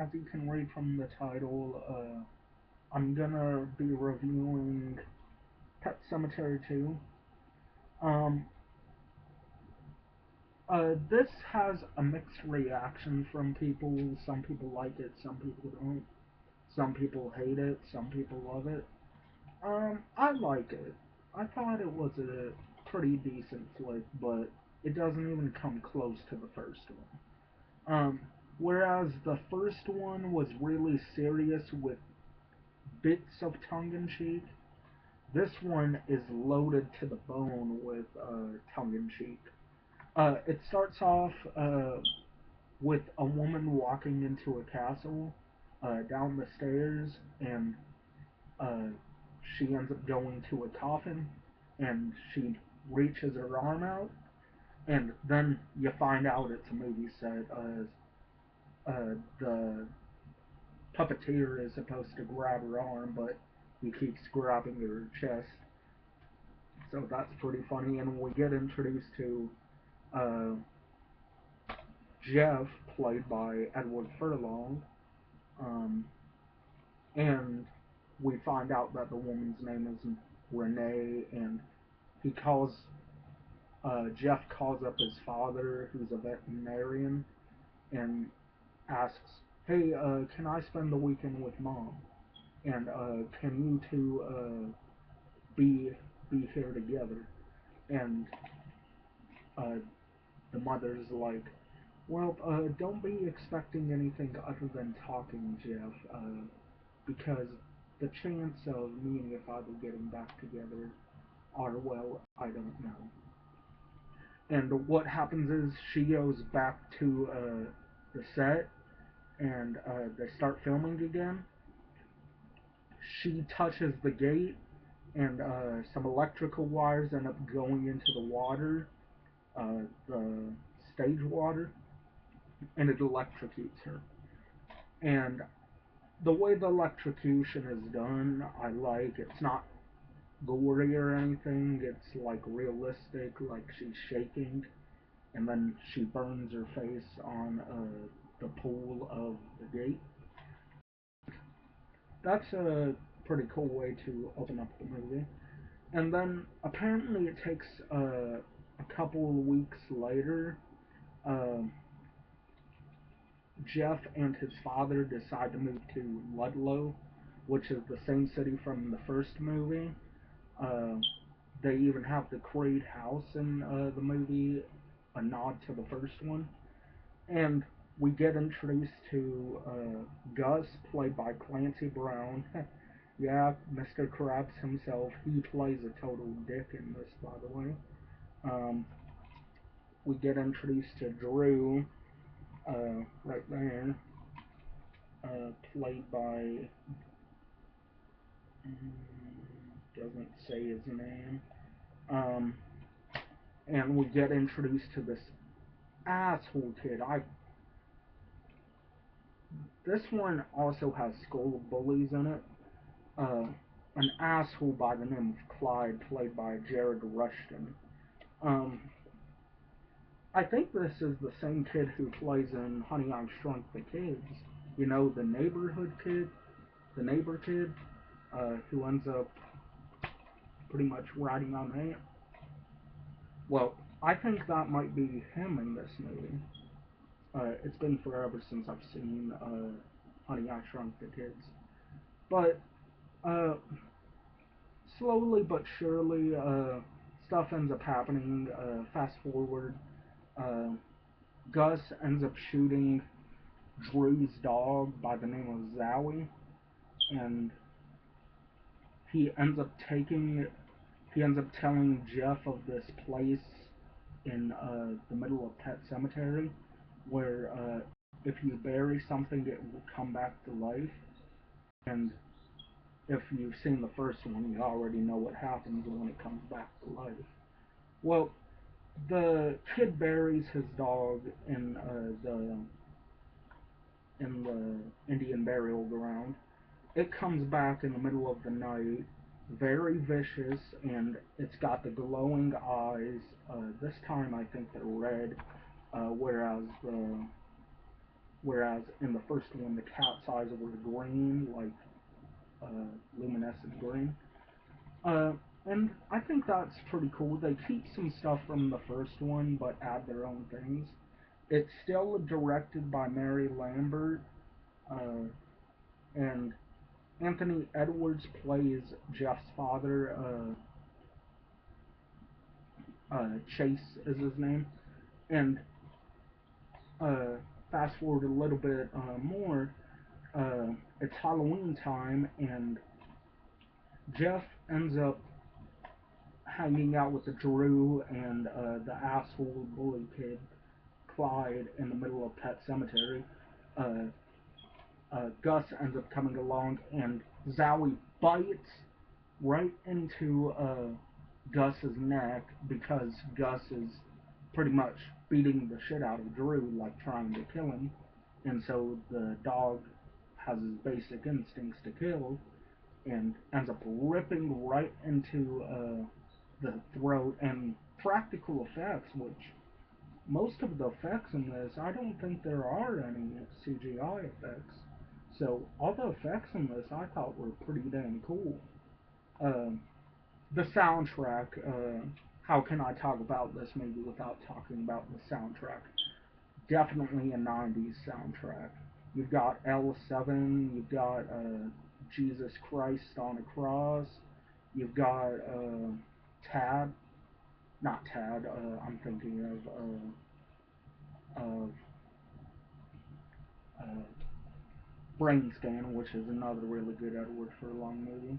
as you can read from the title, I'm gonna be reviewing Pet Sematary 2. Um, this has a mixed reaction from people. Some people like it, some people don't. Some people hate it, some people love it. I like it. I thought it was a pretty decent flick, but it doesn't even come close to the first one. Whereas the first one was really serious with bits of tongue in cheek, this one is loaded to the bone with tongue in cheek. It starts off with a woman walking into a castle down the stairs, and uh, she ends up going to a coffin, and she reaches her arm out, and then you find out it's a movie set. The puppeteer is supposed to grab her arm, but he keeps grabbing her chest. So that's pretty funny, and we get introduced to uh, Jeff, played by Edward Furlong, um, and we find out that the woman's name is Renee, and he calls Jeff calls up his father, who's a veterinarian, and asks, "Hey, can I spend the weekend with mom? And can you two be be here together?" And uh, the mother's like, "Well, don't be expecting anything other than talking, Jeff, because the chance of me and your father getting back together are, well, I don't know." And what happens is she goes back to the set, and they start filming again. She touches the gate, and some electrical wires end up going into the water, the stage water, and it electrocutes her. And the way the electrocution is done, I like. It's not gory or anything. It's like realistic, like she's shaking, and then she burns her face on the pool of the gate. That's a pretty cool way to open up the movie. And then apparently it takes a couple of weeks later. Uh, Jeff and his father decide to move to Ludlow, which is the same city from the first movie. Uh, they even have the Creed house in the movie, a nod to the first one. And we get introduced to Gus, played by Clancy Brown. Yeah, Mr. Krabs himself. He plays a total dick in this, by the way. Um, we get introduced to Drew, right there, played by, doesn't say his name. Um, and we get introduced to this asshole kid. This one also has School of Bullies in it. Uh, an asshole by the name of Clyde, played by Jared Rushton. Um, I think this is the same kid who plays in Honey I Shrunk the Kids. You know, the neighborhood kid, the neighbor kid, who ends up pretty much riding on Ant. Well, I think that might be him in this movie. It's been forever since I've seen Honey I Shrunk the Kids. But uh, slowly but surely, stuff ends up happening. Fast forward, uh, Gus ends up shooting Drew's dog by the name of Zowie, and he ends up taking he ends up telling Jeff of this place in the middle of Pet Cemetery where if you bury something, it will come back to life. And if you've seen the first one, you already know what happens when it comes back to life. Well, the kid buries his dog in the Indian burial ground. It comes back in the middle of the night, very vicious, and it's got the glowing eyes. This time I think they're red, whereas whereas in the first one the cat's eyes were green, like luminescent green. Uh, and I think that's pretty cool. They keep some stuff from the first one, but add their own things. It's still directed by Mary Lambert, uh, and Anthony Edwards plays Jeff's father. Chase is his name. And uh, fast forward a little bit more, it's Halloween time, and Jeff ends up hanging out with the Drew and the asshole bully kid Clyde in the middle of Pet Sematary. Uh, Gus ends up coming along, and Zowie bites right into Gus's neck because Gus is pretty much beating the shit out of Drew, like trying to kill him. And so the dog has his basic instincts to kill and ends up ripping right into the throat. And practical effects, which most of the effects in this, I don't think there are any CGI effects. So all the effects in this I thought were pretty damn cool. Um, the soundtrack, how can I talk about this maybe without talking about the soundtrack? Definitely a 90s soundtrack. You've got L7, you've got Jesus Christ on a Cross, you've got Tad, not Tad, I'm thinking of Brain Scan, which is another really good Edward Furlong movie.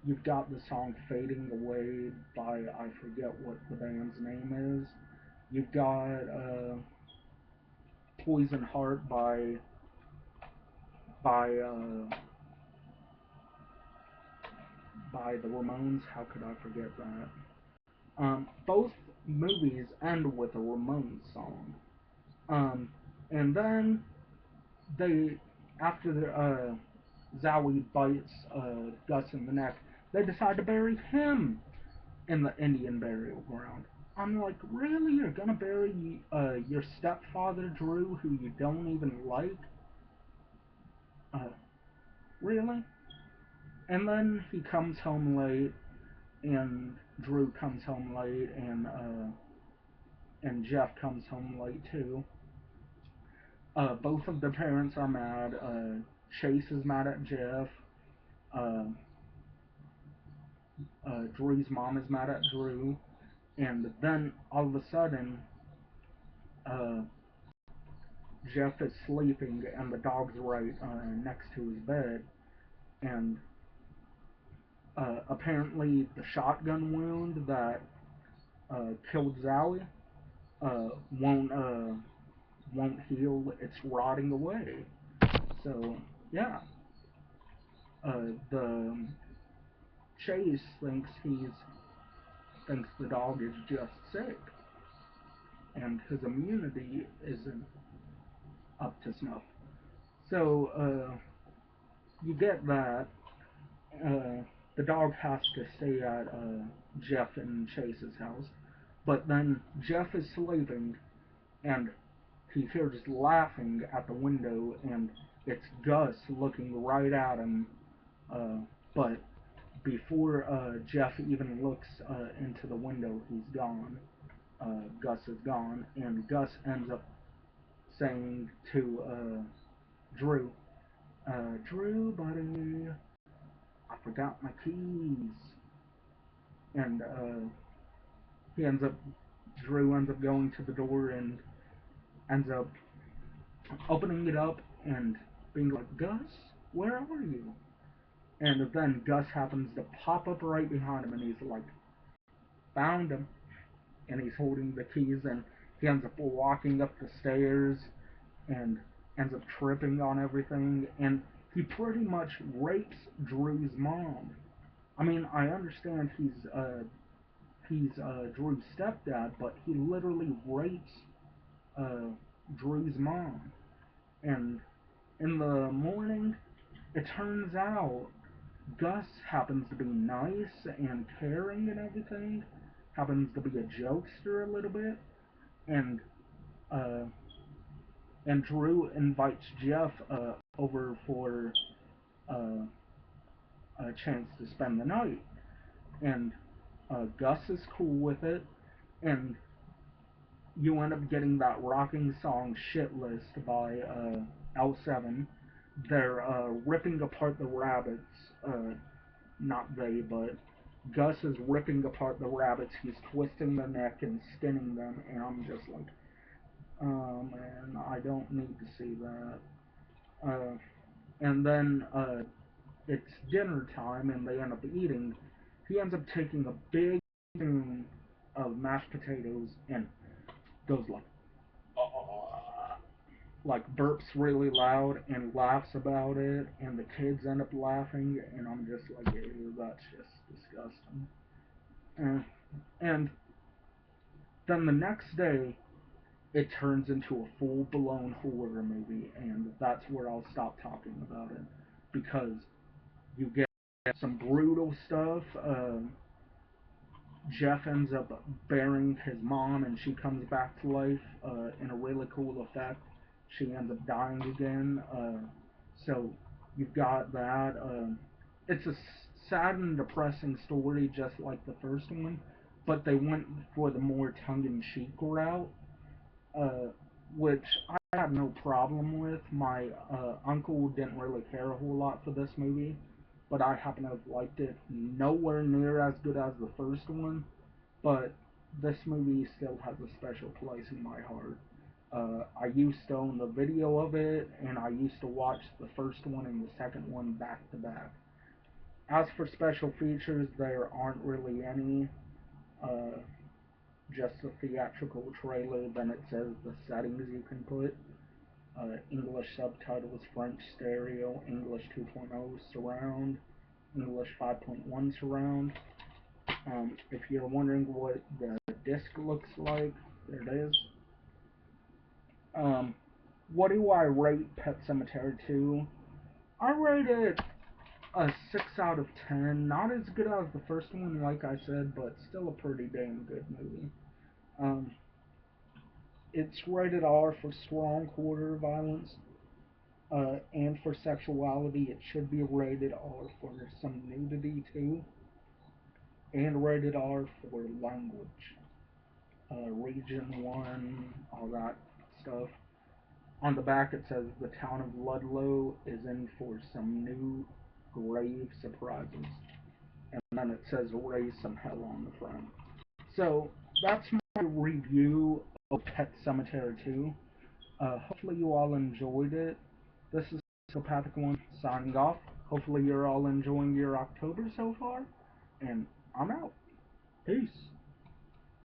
You've got the song Fading Away by, I forget what the band's name is. You've got Poison Heart by uh, by the Ramones. How could I forget that? Both movies end with a Ramones song. Um, and then they, after Zowie bites Gus in the neck, they decide to bury him in the Indian burial ground. I'm like, really? You're gonna bury your stepfather, Drew, who you don't even like? Uh, really? And then he comes home late, and Drew comes home late, and Jeff comes home late too. Both of the parents are mad. Chase is mad at Jeff. Uh, Drew's mom is mad at Drew. And then all of a sudden, uh, Jeff is sleeping, and the dog's right next to his bed. And apparently, the shotgun wound that killed Zowie uh, won't uh, won't heal. It's rotting away. So yeah, the Chase thinks the dog is just sick, and his immunity isn't up to snuff. So you get that uh, the dog has to stay at Jeff and Chase's house, but then Jeff is sleeping, and he hears laughing at the window, and it's Gus looking right at him. But before Jeff even looks into the window, he's gone. Gus is gone, and Gus ends up saying to Drew, Drew, buddy, I forgot my keys. And he ends up, Drew ends up going to the door and ends up opening it up and being like, Gus, where are you? And then Gus happens to pop up right behind him, and he's like, found him. And he's holding the keys, and he ends up walking up the stairs and ends up tripping on everything, and he pretty much rapes Drew's mom. I mean, I understand he's Drew's stepdad, but he literally rapes uh, Drew's mom. And in the morning, it turns out Gus happens to be nice and caring and everything, happens to be a jokester a little bit, and uh, And Drew invites Jeff over for uh, a chance to spend the night. And Gus is cool with it. And you end up getting that rocking song Shit List by L7. They're ripping apart the rabbits. Not they, but Gus is ripping apart the rabbits. He's twisting their neck and skinning them. And I'm just like, oh man, I don't need to see that. And then it's dinner time and they end up eating. He ends up taking a big spoon of mashed potatoes and goes like burps really loud and laughs about it, and the kids end up laughing, and I'm just like, ew, that's just disgusting. And then the next day, it turns into a full blown horror movie, and that's where I'll stop talking about it because you get some brutal stuff. Jeff ends up burying his mom, and she comes back to life in a really cool effect. She ends up dying again. So you've got that. It's a sad and depressing story, just like the first one, but they went for the more tongue-in-cheek route, uh, which I had no problem with. My uncle didn't really care a whole lot for this movie, but I happen to have liked it. Nowhere near as good as the first one, but this movie still has a special place in my heart. I used to own the video of it, and I used to watch the first one and the second one back to back. As for special features, there aren't really any. Uh, just a theatrical trailer. Then it says the settings you can put. English subtitles, French stereo, English 2.0 surround, English 5.1 surround. If you're wondering what the disc looks like, there it is. Um, what do I rate Pet Sematary 2? I rate it a 6 out of 10. Not as good as the first one, like I said, but still a pretty damn good movie. Um, it's rated R for strong horror violence, and for sexuality. It should be rated R for some nudity too, and rated R for language. Region 1, all that stuff. On the back it says the town of Ludlow is in for some new grave surprises. And then it says raise some hell on the front. So that's my review of Pet Sematary 2. Hopefully you all enjoyed it. This is Psychopath1c signing off. Hopefully you're all enjoying your October so far. And I'm out. Peace.